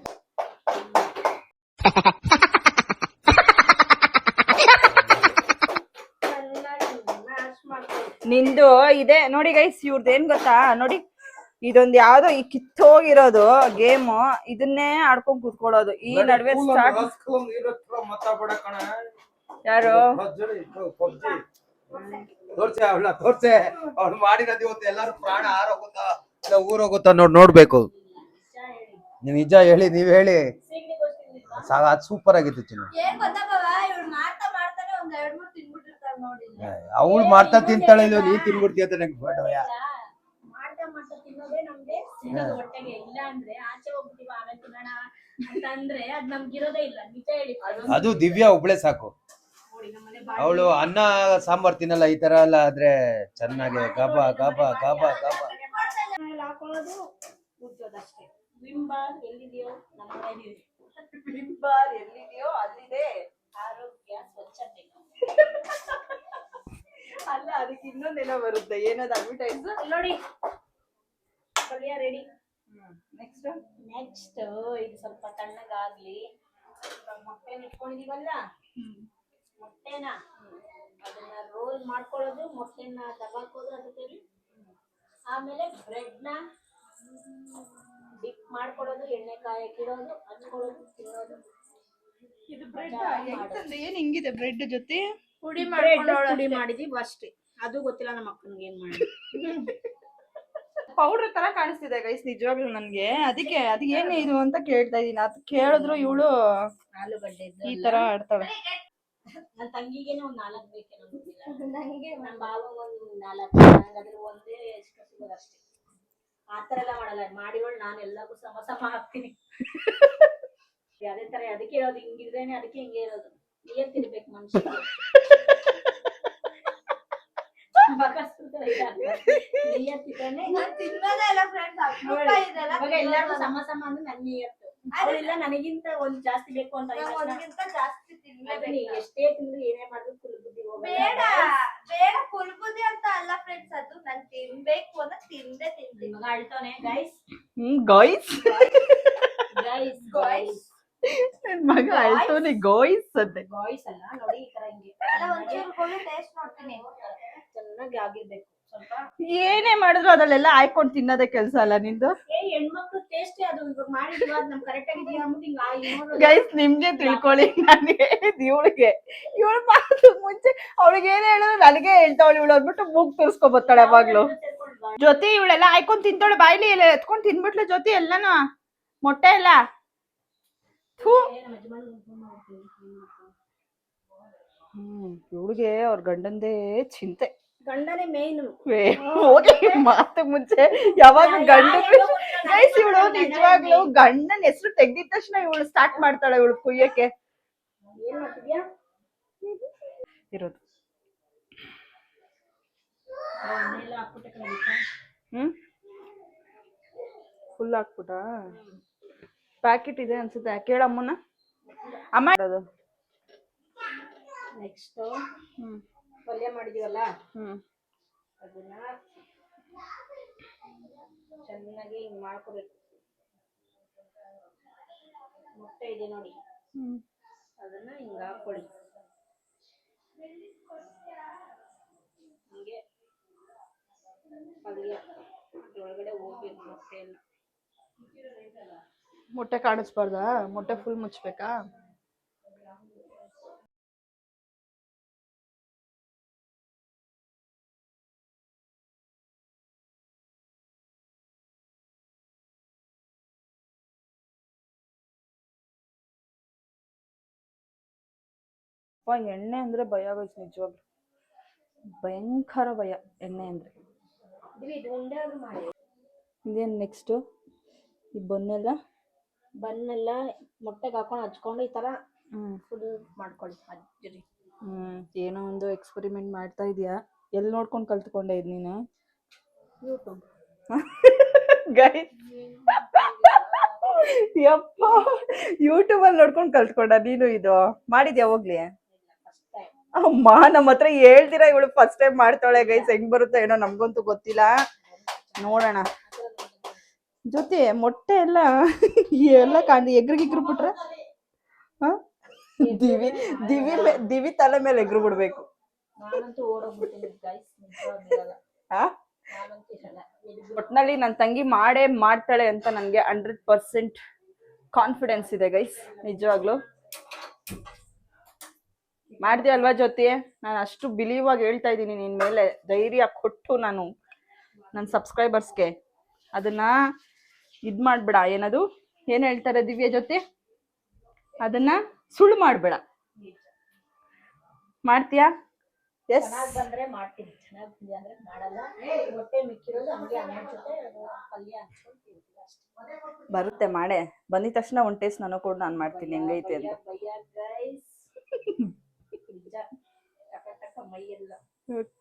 ನಿಂದು ಇದೆ ನೋಡಿ ಗೈಸ್, ಇವ್ರದ್ದು ಏನ್ ಗೊತ್ತಾ ನೋಡಿ, ಇದೊಂದ್ ಯಾವ್ದೋ ಈ ಕಿತ್ತೋಗಿರೋದು ಗೇಮು, ಇದನ್ನೇ ಆಡ್ಕೊಂಡ್ ಕೂತ್ಕೊಳ್ಳೋದು. ಈ ನಡುವೆ ಸ್ಟಾರ್ಟ್ ಯಾರು ತೋರ್ಸೆ ಅವ್ಳು ಮಾಡಿರೋದು ಇವತ್ತು ಎಲ್ಲಾರು ಪ್ರಾಣ ಆರೋಗುತ್ತಾ ಊರೋಗುತ್ತಾ ನೋಡ್ಬೇಕು. ನೀವ್ ನಿಜ ಹೇಳಿ, ನೀವ್ ಹೇಳಿ. ಅದ್ ಸೂಪರ್ ಆಗಿತ್ತು ಚಿನ್ನ. ಏನ್ ಗೊತ್ತಾ ಬಾವ, ಇವ್ರು ಮಾಡ್ತಾನೆ ಒಂದ್ 2-3 ತಿನ್ಬಿಟ್ಟಿರ್ತಾರ ನೋಡಿ. ಅವಳು ಮಾಡ್ತಾ ತಿಂತಾಳೆ, ನೀ ತಿನ್ಬಿಡ್ತೀಯ ಅಂತ ನಂಗೆ ಮಾಡ್ತಾ ತಿನ್ನೋದೇ ನಮ್ಗೆ ಸಿಗೋದು ಹೊಟ್ಟೆಗೆ. ಇಲ್ಲ ಅಂದ್ರೆ ಆಚೆ ಹೋಗ್ಬಿಟ್ಟಿವ ಆಮೇಲೆ ತಿನ್ನೋಣ ಅಂತ ಅಂದ್ರೆ ಅದ್ ನಮ್ಗಿರೋದೇ ಇಲ್ಲ. ನಿಜ ಹೇಳಿ. ಅದು ದಿವ್ಯಾ ಒಬ್ಳೆ ಸಾಕು. ಅವಳು ಅನ್ನ ಸಾಂಬಾರ್ ತಿನ್ನಲ್ಲ. ಈ ತರ ಎಲ್ಲ ಆದ್ರೆ ಚೆನ್ನಾಗಿ ಗಾಬಾ ಗಾಬಾ ಗಾಬಾ ಗಾಬಾ ಹಾಕೊಳ್ಳೋದು, ಉಜ್ಜೋದಷ್ಟೇ. ವಿಂಬಾರ್ ಎಲ್ಲಿದೆಯೋ ನಮ್ಮ ಮನೆಯಲ್ಲಿ. ಬಿಂಬಾರ್ ಎಲ್ಲಿದೆಯೋ ಅಲ್ಲಿದೆ ಆರೋಗ್ಯ ಸ್ವಚ್ಛತೆ. ಅಲ್ಲ, ಅದಕ್ಕೆ ಇನ್ನೊಂದೇನೋ ಬರುತ್ತೆ, ಏನದು ಅಡ್ವರ್ಟೈಸ್ ನೋಡಿ. ಪಲ್ಯ ರೆಡಿ. ನೆಕ್ಸ್ಟ್ ಇದು ಸ್ವಲ್ಪ ತಣ್ಣಗಾಗ್ಲಿ. ಮೊಟ್ಟೆನ ಇಟ್ಕೊಂಡಿದೀವಲ್ಲ, ಮೊಟ್ಟೆನ ಅದನ್ನ ರೋಲ್ ಮಾಡ್ಕೊಳ್ಳೋದು, ಮೊಟ್ಟೆನ ತಗೋಕೋದು ಅದಕ್ಕೆ. ಆಮೇಲೆ ಬ್ರೆಡ್ನ ಡಿಪ್ ಮಾಡ್ಕೊಳ್ಳೋದು, ಎಣ್ಣೆ ಕಾಯಕ್ಕಿಡೋದು, ಹಚ್ಕೊಳ್ಳೋದು, ತಿನ್ನೋದು. ಇದು ಬ್ರೆಡ್ ಏನ್ ಹಿಂಗಿದೆ ಬ್ರೆಡ್ ಜೊತೆ ಪುಡಿ ಮಾಡಿದೀವಿ ಅಷ್ಟೇ. ಅದು ಗೊತ್ತಿಲ್ಲ ನಮ್ಮ ಅಕ್ಕನಿಗೆ ಏನ್ ಮಾಡಿ. ಪೌಡರ್ ತರ ಕಾಣಿಸ್ತಿದೆ ಗೈಸ್ ನಿಜವಾಗ್ಲೂ ನನ್ಗೆ. ಅದಕ್ಕೆ ಅದು ಏನೇ ಇದು ಅಂತ ಕೇಳ್ತಾ ಇದೀನಿ. ಅದು ಕೇಳಿದ್ರು ಇವಳು ಆಲೂಗಡ್ಡೆ ಈ ತರ ಆಡ್ತಾಳೆ. ನನ್ನ ತಂಗಿಗೇನೆ ಒಂದ್ 4 ಬೇಕೇನೋ ಗೊತ್ತಿಲ್ಲ. ನಂಗೆ ನಮ್ಮ ಬಾವ ಒಂದ್ 4. ಅದ್ರ ಒಂದೇ ಎಷ್ಟು ಸಿಗೋದು ಅಷ್ಟೇ. ಆತರ ಎಲ್ಲ ಮಾಡಲ್ಲ. ಮಾಡಿವಳು ನಾನು ಎಲ್ಲಕ್ಕೂ ಸಮ ಹಾಕ್ತೀನಿ. ಅದೇ ತರ ಅದಕ್ಕೆ ಇರೋದು. ಹಿಂಗಿದ್ರೇನೆ ಅದಕ್ಕೆ ಹಿಂಗೆ ಇರೋದು. ನೀರ್ ತಿನ್ಬೇಕು ಮನುಷ್ಯ. ತಿನ್ನೋದೇ ಇಲ್ಲ ಫ್ರೆಂಡ್ಸ್. ಎಲ್ಲಾರು ಸಮ ಅಂದ್ರೆ ನನ್ನ ನೀಯತ್ತು. ಅವಳಿಲ್ಲ ನನಗಿಂತ ಒಂದ್ ಜಾಸ್ತಿ ಬೇಕು ಅಂತ ಜಾಸ್ತಿ ತಿನ್ಲೇಬೇಕು. ಎಷ್ಟೇ ತಿಂದ್ರು ಏನೇ ಮಾಡಿದ್ರು ಫುಲ್ ಬುದ್ಧಿ ಬೇಡ ಕುಲ್ಬುದ್ದಿ ಅಂತ ಅಲ್ಲ ಫ್ರೆಂಡ್ಸ್, ಅದು ನಾನ್ ತಿನ್ಬೇಕು ಅಂತ ತಿಂತೀನಿ. ಮಗ ಅಳ್ತಾನೆ ಗೈಸ್. ಗಾಯ್ಸ್ ಗಾಯ್ಸ್ ನನ್ ಮಗ ಅಳ್ತಾನೆ ಗಾಯ್ಸ್ ಅಂತೆ. ಗಾಯ್ಸ್ ಅಲ್ಲ ನೋಡಿ, ಈ ತರ ಹಿಂಗೆ ಒಂಚೂರು ಟೇಸ್ಟ್ ನೋಡ್ತೀನಿ. ಚೆನ್ನಾಗಿ ಆಗಿರ್ಬೇಕು. ಸ್ವಲ್ಪ ಏನೇ ಮಾಡಿದ್ರು ಅದ್ರಲ್ಲೆಲ್ಲ ಹಾಕೊಂಡು ತಿನ್ನೋದೇ ಕೆಲ್ಸ ಅಲ್ಲ ನಿಂದು. ಹೆಣ್ಮಕ್ಳು ಟೇಸ್ಟೇ ಅದು. ಇವಾಗ ಮಾಡಿದೀವ ಅದ್ ನಮ್ ಕರೆಕ್ಟ್ ಆಗಿದೀಯ ಅಂದ್ಬಿಟ್ಟು ಗೈಸ್ ನಿಮ್ಗೆ ತಿಳ್ಕೊಳ್ಳಿ, ನಾನು ಹೇಳಿದ್ ಇವಳಿಗೆ. ಇವಳು ಮಾಡೋದು ಮುಂಚೆ ಅವಳಿಗೆ ಏನ್ ಹೇಳಿದ್ರು ನನಗೆ ಹೇಳ್ತಾವಳು ಇವಳು ಅಂದ್ಬಿಟ್ಟು ಮೂಗ್ ತೋರ್ಸ್ಕೊ ಬರ್ತಾಳೆ ಯಾವಾಗ್ಲು. ಜೊತೆ ಇವಳೆಲ್ಲ ಹಾಕೊಂಡ್ ತಿಂತಾಳೆ, ಬಾಯ್ಲಿ ಎಲ್ಲ ಎತ್ಕೊಂಡ್ ತಿನ್ಬಿಟ್ಲೆ ಜೊತೆ ಎಲ್ಲಾನು ಮೊಟ್ಟೆ ಎಲ್ಲ. ಇವಳಿಗೆ ಅವ್ರ ಗಂಡಂದೇ ಚಿಂತೆ. ಗಂಡನೇ ಮೇನ್. ಹೋಗಿ ಮಾತು ಮುಂಚೆ ಯಾವಾಗ ಗಂಡನ್ ಗೈಸ್ ಇವಳು ನಿಜವಾಗ್ಲು ಗಂಡನ್ ಹೆಸರು ತೆಗ್ದಿದ ತಕ್ಷಣ ಇವಳು ಸ್ಟಾರ್ಟ್ ಮಾಡ್ತಾಳೆ ಇವಳು ಕುಯ್ಯಕ್ಕೆ. ಏನ್ ಮಾಡ್ತಿದ್ಯಾ? ಇರೋದು ಫುಲ್ ಹಾಕ್ಬಿಟ್ಟ. ಪ್ಯಾಕೆಟ್ ಇದೆ ಅನ್ಸುತ್ತೆ, ಕೇಳಮ್ಮನ. ಅಮ್ಮ ನೆಕ್ಸ್ಟ್ ಪಲ್ಯ ಮಾಡಿದೀವಲ್ಲ, ಅದನ್ನ ಚೆನ್ನಾಗಿ ಹಿಂಗ್ ಮಾಡ್ಕೋಬೇಕು. ಮೊಟ್ಟೆ ಇದೆ ನೋಡಿ, ಅದನ್ನ ಹಿಂಗ ಹಾಕೊಳ್ಳಿ. ಹಿಂಗೆ ಪಲ್ಯ ಅದ್ರೊಳಗಡೆ ಹೋಗ್ಬೇಕು ಮೊಟ್ಟೆ ಎಲ್ಲ. ಮೊಟ್ಟೆ ಕಾಣಿಸ್ಬಾರ್ದಾ? ಮೊಟ್ಟೆ ಫುಲ್ ಮುಚ್ಬೇಕಾ? ಎಣ್ಣೆ ಅಂದ್ರೆ ಭಯ ಆಗೋಯ್ತು ನಿಜವಾಗ್ಲು, ಭಯಂಕರ ಭಯ ಎಣ್ಣೆ ಅಂದ್ರೆ. ಇದೇನು ನೆಕ್ಸ್ಟ್? ಈ ಬನ್ನೆಲ್ಲ ಮೊಟ್ಟೆಗೆ ಹಾಕೊಂಡು ಹಚ್ಕೊಂಡು ಈ ತರ ಫುಲ್ ಮಾಡ್ಕೊಳ್ಳಿ ಅಜ್ಜಿ. ಏನೋ ಒಂದು ಎಕ್ಸ್ಪೆರಿಮೆಂಟ್ ಮಾಡ್ತಾ ಇದೀಯಾ. ಎಲ್ಲಿ ನೋಡ್ಕೊಂಡು ಕಲ್ತ್ಕೊಂಡೆ ಇದ್ ನೀನು? ಯೂಟ್ಯೂಬ್. ಗೈಸ್ ಯಪ್ಪ, ಯೂಟ್ಯೂಬ್ ಅಲ್ಲಿ ನೋಡ್ಕೊಂಡು ಕಲ್ತ್ಕೊಂಡ ನೀನು? ಇದು ಮಾಡಿದ್ಯಾ ಹೋಗ್ಲಿ? ಅಮ್ಮ ನಮ್ಮ ಹತ್ರ ಹೇಳ್ತೀರಾ ಇವಳು ಫಸ್ಟ್ ಟೈಮ್ ಮಾಡ್ತಾಳೆ ಗೈಸ್. ಹೆಂಗ್ ಬರುತ್ತೋ ಏನೋ, ನಮ್ಗಂತೂ ಗೊತ್ತಿಲ್ಲ. ನೋಡೋಣ. ಜೊತೆ ಮೊಟ್ಟೆ ಎಲ್ಲ ಎಲ್ಲ ಎಗ್ರಿಗಿಗ್ರು ಬಿಟ್ರೆ ದಿವಿ ತಲೆ ಮೇಲೆ ಎಗ್ರು ಬಿಡ್ಬೇಕು. ನಾನಂತೂ ಓಡೋಗ್ಬಿಡ್ತೀನಿ ಗೈಸ್, ಒಟ್ನಲ್ಲಿ ನನ್ನ ತಂಗಿ ಮಾಡೇ ಮಾಡ್ತಾಳೆ ಅಂತ ನನಗೆ 100% ಕಾನ್ಫಿಡೆನ್ಸ್ ಇದೆ ಗೈಸ್. ನಿಜವಾಗ್ಲು ಮಾಡ್ದೆ ಅಲ್ವಾ ಜ್ಯೋತಿ? ನಾನು ಅಷ್ಟು ಬಿಲೀವ್ ಆಗಿ ಹೇಳ್ತಾ ಇದ್ದೀನಿ ನಿನ್ ಮೇಲೆ, ಧೈರ್ಯ ಕೊಟ್ಟು ನಾನು ನನ್ನ ಸಬ್ಸ್ಕ್ರೈಬರ್ಸ್ಗೆ. ಅದನ್ನ ಇದ್ ಮಾಡ್ಬೇಡ. ಏನದು ಏನ್ ಹೇಳ್ತಾರೆ ದಿವ್ಯಾ ಜೊತೆ? ಅದನ್ನ ಸುಳ್ಳು ಮಾಡ್ಬೇಡ. ಮಾಡ್ತೀಯಾ? ಎಸ್. ಬಂದ್ರೆ ಮಾಡ್ತೀನಿ, ಚೆನ್ನಾಗಿ ಅಂದ್ರೆ ಮಾಡಲ್ಲ. ಮೊಟ್ಟೆ ಮಿಕ್ಕಿರೋದು ಹಂಗೆ ಅನ್ನ ಜೊತೆ ಪಲ್ಯ ಹಚ್ಕೊಂಡು ತಿಂತೀನಿ ಅಷ್ಟೇ. ಬರುತ್ತೆ ಮಾಡೇ. ಬಂದಿದ ತಕ್ಷಣ ಒಂದ್ ಟೇಸ್ಟ್ ನನಗೆ ಕೊಡು, ನಾನು ಮಾಡ್ತೀನಿ ಹೆಂಗೈತೆ ಅಂತ. ಮೈಯೆಲ್ಲ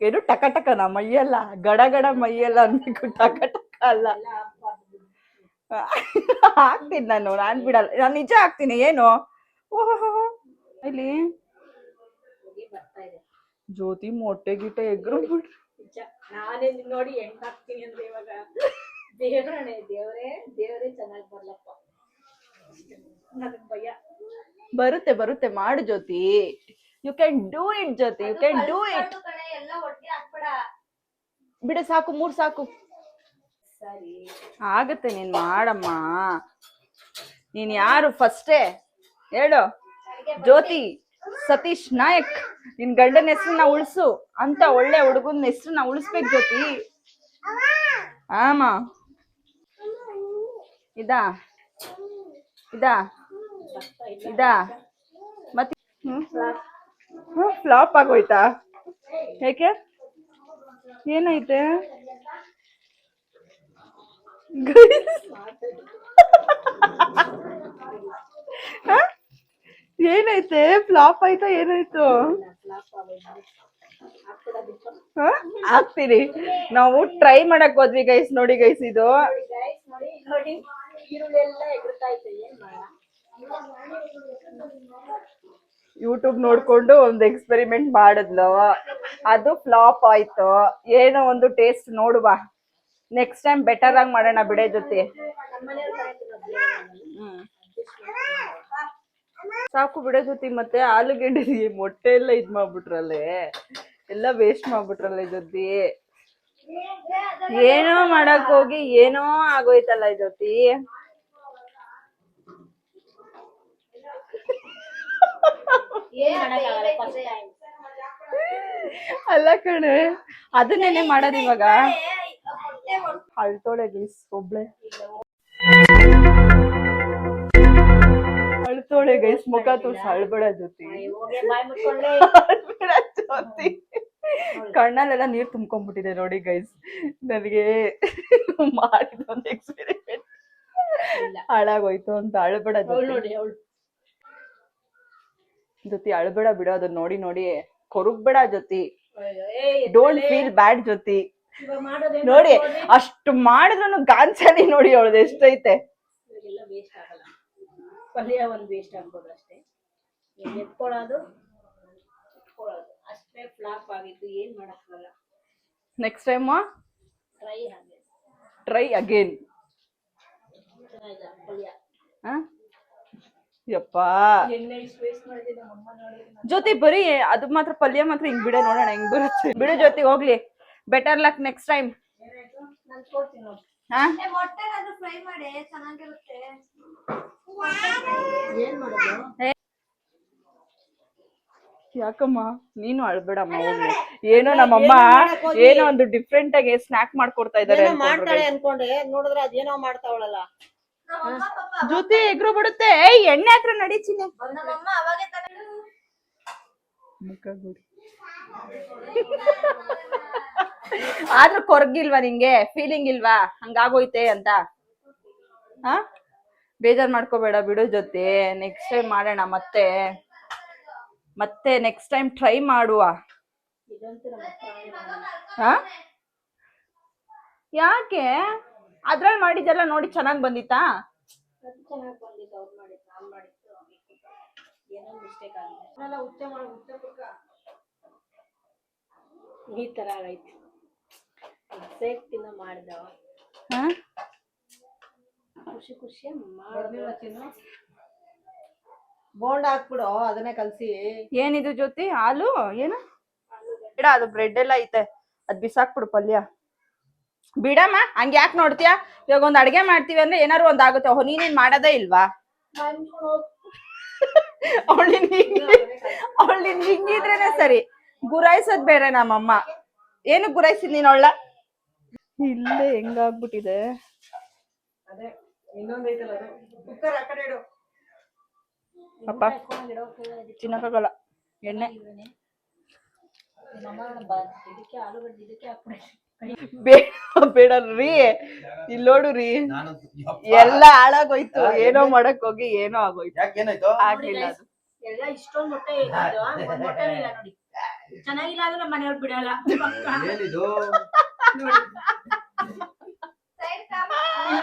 ಏನು ಟಕ ಟಕನ? ಮೈಯಲ್ಲ ಗಡ ಗಡ ಮೈಯಲ್ಲ ಅನ್ಬೇಕು, ಟಕ ಟಕ ಅಲ್ಲ. ಹಾಕ್ತೀನಿ ನಾನು ಬಿಡಲ್ಲ, ನಾನು ನಿಜ ಹಾಕ್ತೀನಿ. ಏನು ಇಲ್ಲಿ ಬರ್ತಾ ಇದೆ ಜ್ಯೋತಿ ಮೊಟ್ಟೆ ಗಿಟ್ಟೆ ಎಗ್ರು ಬಿಡ್ರಿ. ನಾನೇ ನೋಡಿ ಹೆಂಗ್ ಹಾಕ್ತೀನಿ ಅಂದ್ರೆ ಇವಾಗ ದೇವ್ರೇ ಚೆನ್ನಾಗಿ ಬರ್ಲಪ್ಪ, ನನಗ್ ಭಯ. ಬರುತ್ತೆ ಬರುತ್ತೆ, ಮಾಡು Jyoti. You can do it Jyoti, you can do it. ಎಲ್ಲ ಒಟ್ಟಿಗೆ ಹಾಕ್ಬೇಡ, ಬಿಡು ಸಾಕು, 3 ಸಾಕು. ಸರಿ ಆಗತ್ತೆ, ನೀನ್ ಮಾಡಮ್ಮ. ನೀನ್ ಯಾರು ಫಸ್ಟೇ ಹೇಳು? ಜ್ಯೋತಿ ಸತೀಶ್ ನಾಯಕ್. ನಿನ್ ಗಂಡನ ಹೆಸರನ್ನ ಉಳಿಸು ಅಂತ ಒಳ್ಳೆ ಹುಡುಗನ ಹೆಸರನ್ನ ಉಳಿಸ್ಬೇಕು ಜ್ಯೋತಿ. ಆಮ ಇದಾ ಇದಾ ಇದಾ ಮತ್ತೆ ಫ್ಲಾಪ್ ಆಗೋಯ್ತಾ? ಯಾಕೆ? ಏನೈತೆ? ಏನೈತೆ? ಫ್ಲಾಪ್ ಆಯ್ತಾ? ಏನಾಯ್ತು? ಹಾಕ್ತೀರಿ. ನಾವು ಟ್ರೈ ಮಾಡಕ್ ಹೋದ್ವಿ ಗೈಸ್. ನೋಡಿ ಗೈಸ್, ಇದು ನೋಡಿ ಈರುಳ್ಳಿ ಎಲ್ಲ ಎಗರ್ತಾ ಐತೆ. ಏನ್ ಮಾಡ? ಯೂಟ್ಯೂಬ್ ನೋಡ್ಕೊಂಡು ಒಂದು ಎಕ್ಸ್ಪೆರಿಮೆಂಟ್ ಮಾಡಿದ್ಲು, ಅದು ಫ್ಲಾಪ್ ಆಯ್ತು. ಏನೋ ಒಂದು ಟೇಸ್ಟ್ ನೋಡುವ, ನೆಕ್ಸ್ಟ್ ಟೈಮ್ ಬೆಟರ್ ಆಗಿ ಮಾಡೋಣ ಬಿಡೆ ಜೊತೆ. ಸಾಕು ಬಿಡೋ ಜೊತೆ. ಮತ್ತೆ ಆಲೂಗೆಡ್ಡೆ ಮೊಟ್ಟೆ ಎಲ್ಲ ಇದ್ ಮಾಡ್ಬಿಟ್ರಲ್ಲೇ, ಎಲ್ಲ ವೇಸ್ಟ್ ಮಾಡ್ಬಿಟ್ರಲ್ಲ ಜೊತೆ. ಏನೋ ಮಾಡಕ್ ಹೋಗಿ ಏನೋ ಆಗೋಯ್ತಲ್ಲ ಜೊತೆ. ಅಲ್ಲ ಕಣೆ, ಅದನ್ನೇನೆ ಮಾಡೋದು ಇವಾಗ. ಅಳ್ತೋಳೆ ಗೀಸ್ ಒಬ್ಳೆ, ಅಳ್ತೋಳೆ ಗೈಸ್. ಮುಖ ತೋರ್ಸ್, ಅಳ್ಬೇಡ ಜೊತೆ. ಕಣ್ಣಲ್ಲೆಲ್ಲ ನೀರ್ ತುಂಬ್ಕೊಂಡ್ಬಿಟ್ಟಿದೆ ನೋಡಿ ಗೈಸ್. ನನಗೆ ಮಾಡಿದ ಒಂದು ಎಕ್ಸ್ಪೆರಿಮೆಂಟ್ ಹಾಳಾಗೋಯ್ತು ಅಂತ. ಅಳ್ಬೇಡ ಜೊತೆ, ಅಳ್ಬೇಡ ಬಿಡೋ. ಅದನ್ನ ನೋಡಿ ನೋಡಿ ಕೊರಗ್ಬೇಡ ಜೊತೆ. ಡೋಂಟ್ ಫೀಲ್ ಬ್ಯಾಡ್ ಜೊತೆ. ನೋಡಿ ಅಷ್ಟು ಮಾಡಿದ್ರು ಗಾಂಚಲಿ ನೋಡಿ ಅವಳದು ಎಷ್ಟೈತೆ. ಪಲ್ಯ ಒಂದು ವೇಸ್ಟ್ ಆಗ್ಬೋದು ಅಷ್ಟೇ. ಎತ್ಕೊಳ್ಳೋದು ಅಷ್ಟೇ. ಫ್ಲಾಪ್ ಆಗಿತ್ತು, ಏನ್ ಮಾಡಕ್ಕಾಗಲ್ಲ. Next time try again. ಪಲ್ಯ ಯಪ್ಪಾ ಜೊತೆ ಬರೀ ಅದು ಮಾತ್ರ ಪಲ್ಯ ಮಾತ್ರ ಹಿಂಗ್ ಬಿಡ, ನೋಡೋಣ ಹೆಂಗ್ ಬರುತ್ತೆ. ಬಿಡು ಜೊತೆ, ಹೋಗ್ಲಿ. Better luck next time. ಹಾ ಮೊಟ್ಟೆನಾದ್ರೂ ಫ್ರೈ ಮಾಡಿ ಚೆನ್ನಾಗಿರುತ್ತೆ. ಏನ್ ಮಾಡೋದು? ಯಾಕಮ್ಮ ನೀನು ಅಳ್ಬೇಡಮ್ಮ ಹೋಗ್ಲಿ. ಏನೋ ನಮ್ಮಮ್ಮ ಏನೋ ಒಂದು ಡಿಫ್ರೆಂಟ್ ಆಗಿ ಸ್ನಾಕ್ ಮಾಡ್ಕೊಡ್ತಾ ಇದಾರೆ ಏನೋ ಮಾಡ್ತಾಳೆ ಅನ್ಕೊಂಡೆ, ನೋಡಿದ್ರೆ ಅದೇನೋ ಮಾಡ್ತಾವಳಲ್ಲ. ನಮ್ಮಮ್ಮ ಪಾಪ ಜೊತೆ ಎಗ್ರು ಬಿಡುತ್ತೆ. ಎಣ್ಣೆ ಹತ್ರ ನಡೀತೀನಿ. ನಮ್ಮಮ್ಮ ಅವಾಗೆ ತಾನೇ ಆದ್ರೂ ಕೊರ್ಗಿಲ್ವಾ ನಿಂಗೆ? ಫೀಲಿಂಗ್ ಇಲ್ವಾ ಹಂಗಾಗೋಯ್ತೆ ಅಂತ? ಹಾ ಬೇಜಾರ್ ಮಾಡ್ಕೋಬೇಡ ಬಿಡು ಜೊತೆ. ನೆಕ್ಸ್ಟ್ ಟೈಮ್ ಮಾಡೋಣ ಮತ್ತೆ ನೆಕ್ಸ್ಟ್ ಟೈಮ್ ಟ್ರೈ ಮಾಡುವ. ಹಾ ಯಾಕೆ ಅದ್ರಲ್ಲಿ ಮಾಡಿದ್ದೆಲ್ಲ ನೋಡಿ ಚೆನ್ನಾಗ್ ಬಂದಿತ್ತಾ? ಚೆನ್ನಾಗಿ ಬಂದಿತ್ತು, ಅವ್ರು ಮಾಡಿದ್ದು, ನಾನ್ ಮಾಡಿದ್ದು ಏನೋ ಮಿಸ್ಟೇಕ್ ಆಗಿದೆ. ಈ ತರ ಆಗೈತಿ. ಎಕ್ಸೈಟ್ನ ಮಾಡ್ದ ಹಾ ಖುಷಿ ಬೋಂಡ್ ಹಾಕ್ಬಿಡು, ಅದನ್ನೇ ಕಲ್ಸಿ. ಏನಿದು ಜ್ಯೋತಿ? ಹಾಲು ಏನು ಬೇಡ, ಅದು ಬ್ರೆಡ್ ಎಲ್ಲ ಐತೆ, ಅದ್ ಬಿಸಾಕ್ಬಿಡು ಪಲ್ಯ. ಬಿಡಮ್ಮ ಹಂಗ ಯಾಕೆ ನೋಡ್ತೀಯಾ? ಇವಾಗ ಒಂದ್ ಅಡ್ಗೆ ಮಾಡ್ತೀವಿ ಅಂದ್ರೆ ಏನಾರು ಒಂದ್ ಆಗುತ್ತೆ. ನೀನೇನ್ ಮಾಡೋದೇ ಇಲ್ವಾ? ಅವಳಿನ್ ಹಿಂಗಿದ್ರೇನೆ ಸರಿ, ಗುರಾಯಿಸೋದ್ ಬೇರೆ. ನಮ್ಮಮ್ಮ ಏನು ಗುರಾಯಿಸಿದ್ ನೀನ್ ಅವಳ? ಇಲ್ಲೇ ಹೆಂಗಾಗ್ಬಿಟ್ಟಿದೆ. ಅದೇ ಇನ್ನೊಂದೈತಲ್ಲ ಅದು ಕುಕ್ಕರ್ ಆ ಕಡೆ ಇಡು. ಅಪ್ಪ ತಿನ್ನಕ್ಕಾಗಲ್ಲ ಎಣ್ಣೆ. ಇದಕ್ಕೆ ಆಲೂಗಡ್ಡೆ ಇದಕ್ಕೆ ಹಾಕ್ಬಿಡಿ. ಬೇಡ ರೀ, ಇಲ್ಲಿ ನೋಡುರಿ ಎಲ್ಲ ಹಾಳಾಗೋಯ್ತು. ಏನೋ ಮಾಡಕ್ ಹೋಗಿ ಏನೋ ಆಗೋಯ್ತು. ಯಾಕೇನಾಯ್ತು? ಆಗ್ಲಿಲ್ಲ ಅದು. ಎಲ್ಲ ಇಷ್ಟೊಂದ್ ಮೊಟ್ಟೆ ಇದ್ದು ಒಂದ್ ಮೊಟ್ಟೆನೂ ಇಲ್ಲ ನೋಡಿ. ಚೆನ್ನಾಗಿಲ್ಲ ಅಂದ್ರೆ ನಮ್ಮ ಮನೆಯವ್ರು ಬಿಡಲ್ಲ. ಏನಿದು?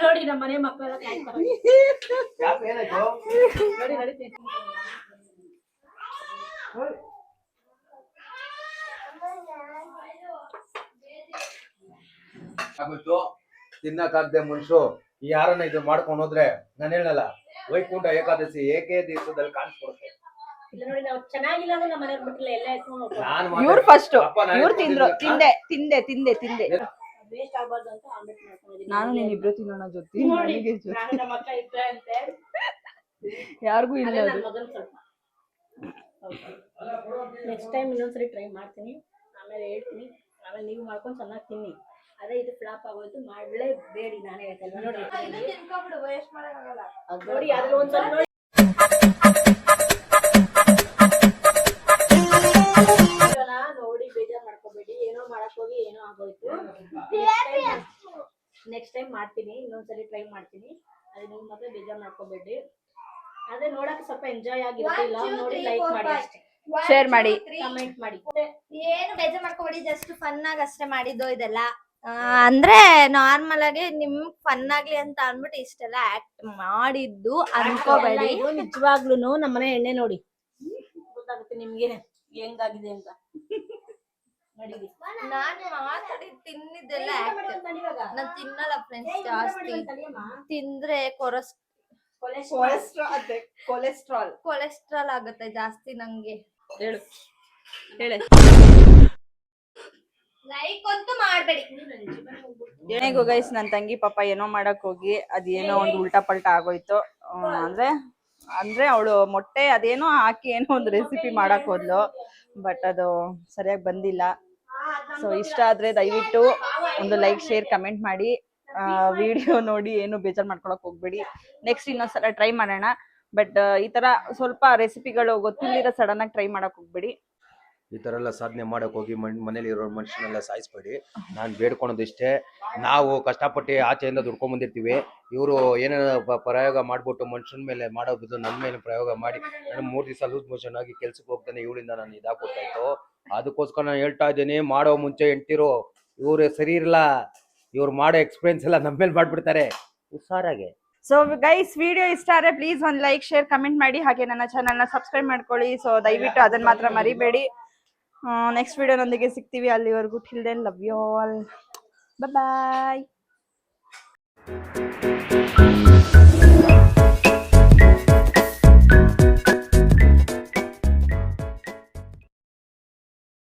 ನೋಡಿ ನಮ್ಮ ಮನೆ ಮಕ್ಕಳೆಲ್ಲ ಕಾಯ್ತಾರೆ. ಯಾಕೇನಾಯ್ತು? ನೋಡಿ ನಡೀತೀನಿ. ಆಗೋಯ್ತು. ತಿನ್ನಕ್ಕಾಗ್ದೆ ಮನುಷ್ಯರು ಯಾರನ್ನ ಇದು ಮಾಡ್ಕೊಂಡು ಹೋದ್ರೆ ನಾನು ಹೇಳಲ್ಲ, ವೈಕುಂಠ ಏಕಾದಶಿ ಏಕೆ ದಿವಸದಲ್ಲಿ ಕಾಣಿಸ್ಕೊಡುತ್ತೆ. ಇಲ್ಲ ನೋಡಿ, ನಾವು ಚೆನ್ನಾಗಿಲ್ಲ ಅಂದ್ರೆ ನಮ್ಮ ಮನೆಯವ್ರು ಬಿಟ್ಟಿಲ್ಲ, ಎಲ್ಲ ಎತ್ಕೊಂಡು ಹೋಗ್ತಾರೆ. ಇವ್ರು ಫಸ್ಟ್ ಇವ್ರು ತಿಂದ್ರು. ತಿಂದೆ ವೇಸ್ಟ್ ಆಗ್ಬಾರ್ದು ಅಂತ ಆಮ್ಲೆಟ್ ಮಾಡ್ಕೊಂಡಿದ್ದೀನಿ. ನಾನು ನೀನ್ ಇಬ್ರು ತಿನ್ನೋಣ ಜೊತೆ. ನೋಡಿ, ನಾನು ನಮ್ಮ ಅಕ್ಕ ಇದ್ರೆ ಅಂತೆ ಯಾರಿಗೂ ಇಲ್ಲ ಅದೇ ಅದು. ನನ್ನ ಮಗನ್ ಸ್ವಲ್ಪ ನೆಕ್ಸ್ಟ್ ಟೈಮ್ ಇನ್ನೊಂದ್ಸರಿ ಟ್ರೈ ಮಾಡ್ತೀನಿ, ಆಮೇಲೆ ಹೇಳ್ತೀನಿ. ಆಮೇಲೆ ನೀವು ಮಾಡ್ಕೊಂಡು ಚೆನ್ನಾಗಿ ತಿನ್ನಿ. ಅದೇ ಇದು ಫ್ಲಾಪ್ ಆಗೋಯ್ತು, ಮಾಡಲೇ ಬೇಡಿ. ನಾನೇ ಹೇಳ್ತೇನೆ ನೋಡಿ. ಇದು ತಿನ್ಕೊಬಿಡು, ವೇಸ್ಟ್ ಮಾಡಕ್ಕಾಗಲ್ಲ. ನೋಡಿ ಅದ್ರಲ್ಲಿ ಒಂದ್ಸಲ ನೋಡಿ ನೋಡಿ ಬೇಜಾರ್ ಮಾಡ್ಕೋಬೇಡಿ. ಏನೋ ಮಾಡಕ್ ಹೋಗಿ ಏನೋ ಆಗೋಯ್ತು. ನೆಕ್ಸ್ಟ್ ಟೈಮ್ ಮಾಡ್ತೀನಿ, ಇನ್ನೊಂದ್ಸರಿ ಟ್ರೈ ಮಾಡ್ತೀನಿ. ಅದೇ ನೀವು ಮತ್ತೆ ಬೇಜಾರ್ ಮಾಡ್ಕೋಬೇಡಿ. ಅದೇ ನೋಡಕ್ ಸ್ವಲ್ಪ ಎಂಜಾಯ್ ಆಗಿರುತ್ತೆ. ಇಲ್ಲ ನೋಡಿ ಲೈಕ್ ಮಾಡಿ ಅಷ್ಟೇ, ಶೇರ್ ಮಾಡಿ, ಕಮೆಂಟ್ ಮಾಡಿ. ಏನು ಬೇಜಾರ್ ಮಾಡ್ಕೊಬೇಡಿ, ಜಸ್ಟ್ ಫನ್ ಆಗಿ ಅಷ್ಟೇ ಮಾಡಿದ್ದು ಇದೆಲ್ಲ. ಅಂದ್ರೆ ನಾರ್ಮಲ್ ಆಗಿ ನಿಮ್ ಫನ್ ಆಗ್ಲಿ ಅಂತ ಅನ್ಬಿಟ್ಟು ಇಷ್ಟೆಲ್ಲ ಆಕ್ಟ್ ಮಾಡಿದ್ದು ಅನ್ಕೋಬೇಡಿ. ಇದು ನಿಜವಾಗ್ಲೂ ನಮ್ಮನೆ ಎಣ್ಣೆ ನೋಡಿ ಗೊತ್ತಾಗುತ್ತೆ ನಿಮ್ಗೆ ಹೆಂಗಾಗಿದೆ ಅಂತ. ನಡೀರಿ. ನಾನು ಮಾತಾಡಿ ತಿನ್ನಿದ್ದೆಲ್ಲ ನಾನ್ ತಿನ್ನಲ್ಲ ಫ್ರೆಂಡ್ಸ್. ಜಾಸ್ತಿ ತಿಂದ್ರೆ ಕೊಲೆಸ್ಟ್ರಾಲ್ ಆಗುತ್ತೆ ಜಾಸ್ತಿ ನಂಗೆ. ಹೇಳು ಹೇಳೆ. ಲೈಕ್ ಅಂತೂ ಮಾಡ್ಬೇಡಿ. ಏನೇಗೋ ಗೈಸ್, ನನ್ ತಂಗಿ ಪಾಪ ಏನೋ ಮಾಡಕ್ ಹೋಗಿ ಅದೇನೋ ಒಂದು ಉಲ್ಟಾ ಪಲ್ಟಾ ಆಗೋಯ್ತು. ಅಂದ್ರೆ ಅವಳು ಮೊಟ್ಟೆ ಅದೇನೋ ಹಾಕಿ ಏನೋ ಒಂದು ರೆಸಿಪಿ ಮಾಡಕ್ ಹೋದ್ಲು, ಬಟ್ ಅದು ಸರಿಯಾಗಿ ಬಂದಿಲ್ಲ. ಸೊ ಇಷ್ಟ ಆದ್ರೆ ದಯವಿಟ್ಟು ಒಂದು ಲೈಕ್, ಶೇರ್, ಕಮೆಂಟ್ ಮಾಡಿ. ವಿಡಿಯೋ ನೋಡಿ ಏನು ಬೇಜಾರ್ ಮಾಡ್ಕೊಳಕ್ ಹೋಗ್ಬೇಡಿ. ನೆಕ್ಸ್ಟ್ ಇನ್ನೊಂದ್ಸಲ ಟ್ರೈ ಮಾಡೋಣ. ಬಟ್ ಈ ತರ ಸ್ವಲ್ಪ ರೆಸಿಪಿಗಳು ಗೊತ್ತಿಲ್ಲದಿರೋ ಸಡನ್ ಆಗಿ ಟ್ರೈ ಮಾಡಕ್ ಹೋಗ್ಬೇಡಿ. ಈ ತರ ಎಲ್ಲ ಸಾಧನೆ ಮಾಡಕ್ ಹೋಗಿ ಮನೇಲಿ ಇರೋ ಮನುಷ್ಯನೆಲ್ಲ ಸಾಯಿಸ್ಬೇಡಿ. ನಾನು ಬೇಡ್ಕೊಳೋದಿಷ್ಟೇ, ನಾವು ಕಷ್ಟಪಟ್ಟು ಆಚೆಯಿಂದ ದುಡ್ಕೊಂಡ್ ಬಂದಿರ್ತೀವಿ. ಇವರು ಏನೇನೋ ಪ್ರಯೋಗ ಮಾಡ್ಬಿಟ್ಟು ಮನುಷ್ಯನ ಮೇಲೆ ಮಾಡೋದು, ನನ್ನ ಮೇಲೆ ಪ್ರಯೋಗ ಮಾಡಿ ನಾನು 3 ದಿವಸ ಲೂಸ್ ಮೋಷನ್ ಆಗಿ ಕೆಲ್ಸಕ್ಕೆ ಹೋಗ್ತಾನೆ. ಇವಳಿಂದ ನಾನು ಇದಾಗ್ಬಿಡ್ತಾಯಿತ್ತು. ಅದಕ್ಕೋಸ್ಕರ ನಾನು ಹೇಳ್ತಾ ಇದ್ದೀನಿ, ಮಾಡೋ ಮುಂಚೆ ಹೆಂಡ್ತಿರು ಇವ್ರು ಸರಿ ಇರಲ್ಲ. ಇವ್ರು ಮಾಡೋ ಎಕ್ಸ್ಪೀರಿಯನ್ಸ್ ಎಲ್ಲ ನಮ್ಮ ಮೇಲೆ ಮಾಡ್ಬಿಡ್ತಾರೆ ಹುಷಾರಾಗೆ. ಸೊ ಗೈಸ್, ವಿಡಿಯೋ ಇಷ್ಟ ಆದ್ರೆ ಪ್ಲೀಸ್ ಒಂದು ಲೈಕ್, ಶೇರ್, ಕಮೆಂಟ್ ಮಾಡಿ. ಹಾಗೆ ನನ್ನ ಚಾನಲ್ನ ಸಬ್ಸ್ಕ್ರೈಬ್ ಮಾಡ್ಕೊಳ್ಳಿ. ಸೊ ದಯವಿಟ್ಟು ಅದನ್ನ ಮಾತ್ರ ಮರಿಬೇಡಿ. ನೆಕ್ಸ್ಟ್ ವಿಡಿಯೋನೊಂದಿಗೆ ಸಿಗ್ತೀವಿ. ಅಲ್ಲಿವರೆಗೂ till then love you all. Bye.